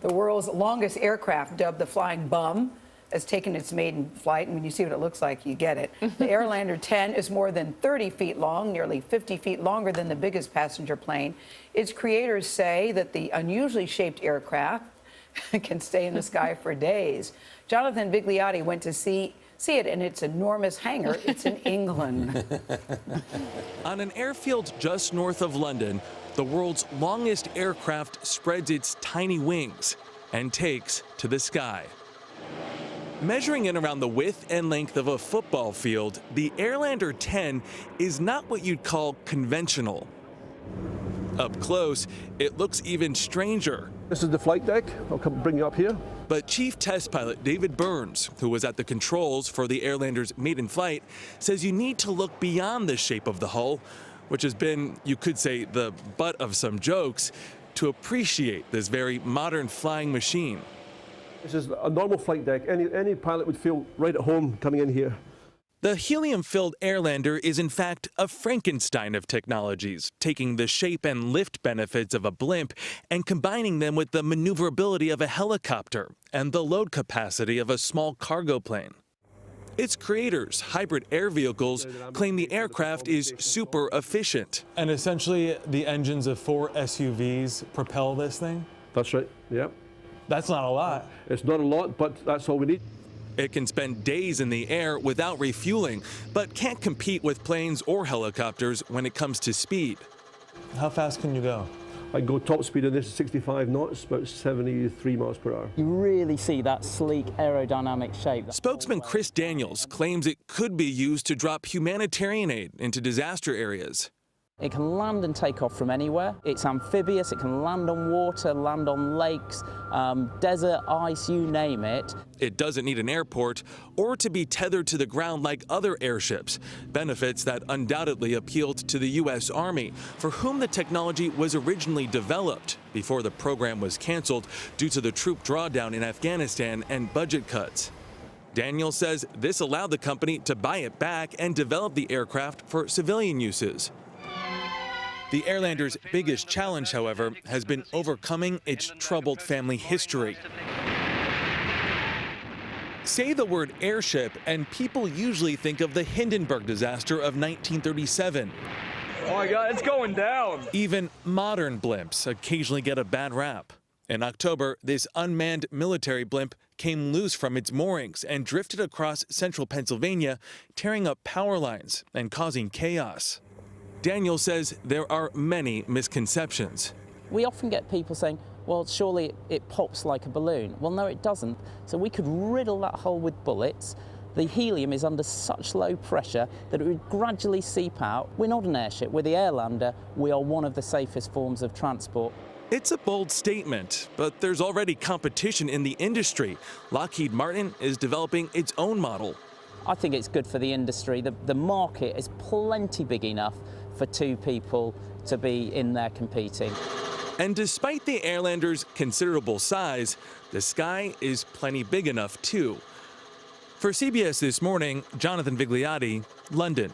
The world's longest aircraft, dubbed the Flying Bum, has taken its maiden flight. And when you see what it looks like, you get it. The Airlander 10 is more than 30 feet long, nearly 50 feet longer than the biggest passenger plane. Its creators say that the unusually shaped aircraft can stay in the sky for days. Jonathan Vigliotti went to see it in its enormous hangar. It's in England. On an airfield just north of London, the world's longest aircraft spreads its tiny wings and takes to the sky. Measuring in around the width and length of a football field, the Airlander 10 is not what you'd call conventional. Up close, it looks even stranger. This is the flight deck. I'll come bring you up here. But Chief Test Pilot David Burns, who was at the controls for the Airlander's maiden flight, says you need to look beyond the shape of the hull, which has been, you could say, the butt of some jokes, to appreciate this very modern flying machine. This is a normal flight deck. Any pilot would feel right at home coming in here. The helium-filled Airlander is in fact a Frankenstein of technologies, taking the shape and lift benefits of a blimp and combining them with the maneuverability of a helicopter and the load capacity of a small cargo plane. Its creators, Hybrid Air Vehicles, claim the aircraft is super efficient. And essentially, the engines of 4 SUVs propel this thing? That's right, yeah. That's not a lot. It's not a lot, but that's all we need. It can spend days in the air without refueling, but can't compete with planes or helicopters when it comes to speed. How fast can you go? I go top speed in this 65 knots, about 73 miles per hour. You really see that sleek aerodynamic shape. Spokesman Chris Daniels claims it could be used to drop humanitarian aid into disaster areas. It can land and take off from anywhere. It's amphibious, it can land on water, land on lakes, desert, ice, you name it. It doesn't need an airport or to be tethered to the ground like other airships, benefits that undoubtedly appealed to the U.S. Army, for whom the technology was originally developed before the program was canceled due to the troop drawdown in Afghanistan and budget cuts. Daniel says this allowed the company to buy it back and develop the aircraft for civilian uses. The Airlander's biggest challenge, however, has been overcoming its troubled family history. Say the word airship, and people usually think of the Hindenburg disaster of 1937. Oh my God, it's going down. Even modern blimps occasionally get a bad rap. In October, this unmanned military blimp came loose from its moorings and drifted across central Pennsylvania, tearing up power lines and causing chaos. Daniel says there are many misconceptions. We often get people saying, well, surely it pops like a balloon. Well, no, it doesn't. So we could riddle that hole with bullets. The helium is under such low pressure that it would gradually seep out. We're not an airship, we're the Airlander. We are one of the safest forms of transport. It's a bold statement, but there's already competition in the industry. Lockheed Martin is developing its own model. I think it's good for the industry. The market is plenty big enough for two people to be in there competing. And despite the Airlander's considerable size, the sky is plenty big enough too. For CBS This Morning, Jonathan Vigliotti, London.